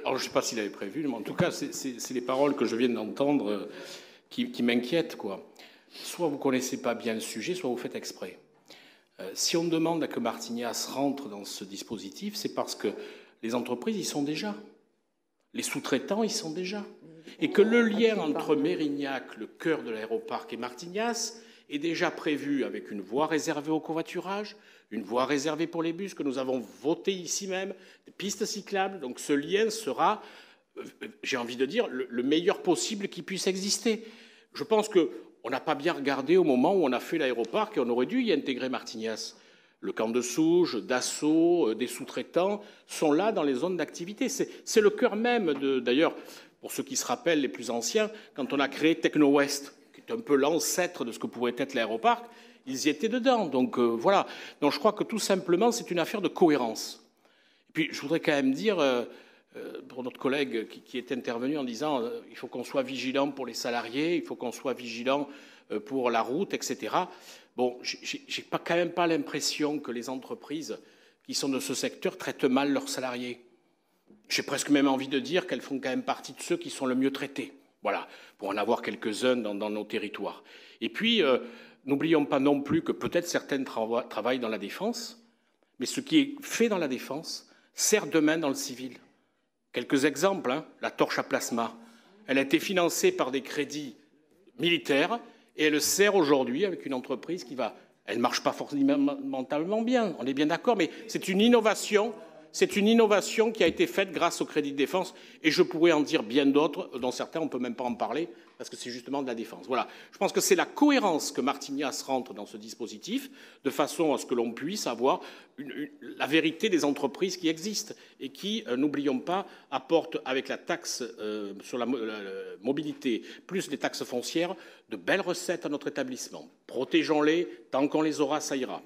alors, je ne sais pas s'il avait prévu, mais en tout cas, c'est les paroles que je viens d'entendre qui m'inquiètent, quoi. Soit vous ne connaissez pas bien le sujet, soit vous faites exprès. Si on demande à que Martignas rentre dans ce dispositif, c'est parce que les entreprises y sont déjà. Les sous-traitants y sont déjà. Et que le lien entre Mérignac, le cœur de l'aéroparc, et Martignas est déjà prévu avec une voie réservée au covoiturage, une voie réservée pour les bus que nous avons voté ici même, des pistes cyclables. Donc ce lien sera, j'ai envie de dire, le meilleur possible qui puisse exister. Je pense qu'on n'a pas bien regardé au moment où on a fait l'aéroparc et on aurait dû y intégrer Martignas. Le camp de Souges, Dassault, des sous-traitants sont là dans les zones d'activité. C'est le cœur même d'ailleurs, pour ceux qui se rappellent, les plus anciens, quand on a créé Techno-West, qui est un peu l'ancêtre de ce que pourrait être l'aéroparc, ils y étaient dedans. Donc voilà. Donc je crois que tout simplement, c'est une affaire de cohérence. Et puis je voudrais quand même dire, pour notre collègue qui est intervenu en disant il faut qu'on soit vigilant pour les salariés, il faut qu'on soit vigilant pour la route, etc. Bon, j'ai quand même pas l'impression que les entreprises qui sont de ce secteur traitent mal leurs salariés. J'ai presque même envie de dire qu'elles font quand même partie de ceux qui sont le mieux traités. Voilà, pour en avoir quelques-uns dans nos territoires. Et puis, n'oublions pas non plus que peut-être certaines travaillent dans la défense, mais ce qui est fait dans la défense sert demain dans le civil. Quelques exemples, hein, la torche à plasma. Elle a été financée par des crédits militaires et elle sert aujourd'hui avec une entreprise qui va... Elle ne marche pas fondamentalement bien, on est bien d'accord, mais c'est une innovation. C'est une innovation qui a été faite grâce au crédit de défense, et je pourrais en dire bien d'autres, dont certains on ne peut même pas en parler, parce que c'est justement de la défense. Voilà. Je pense que c'est la cohérence que Martignas rentre dans ce dispositif, de façon à ce que l'on puisse avoir la vérité des entreprises qui existent, et qui, n'oublions pas, apportent avec la taxe sur la mobilité, plus les taxes foncières, de belles recettes à notre établissement. Protégeons-les, tant qu'on les aura, ça ira.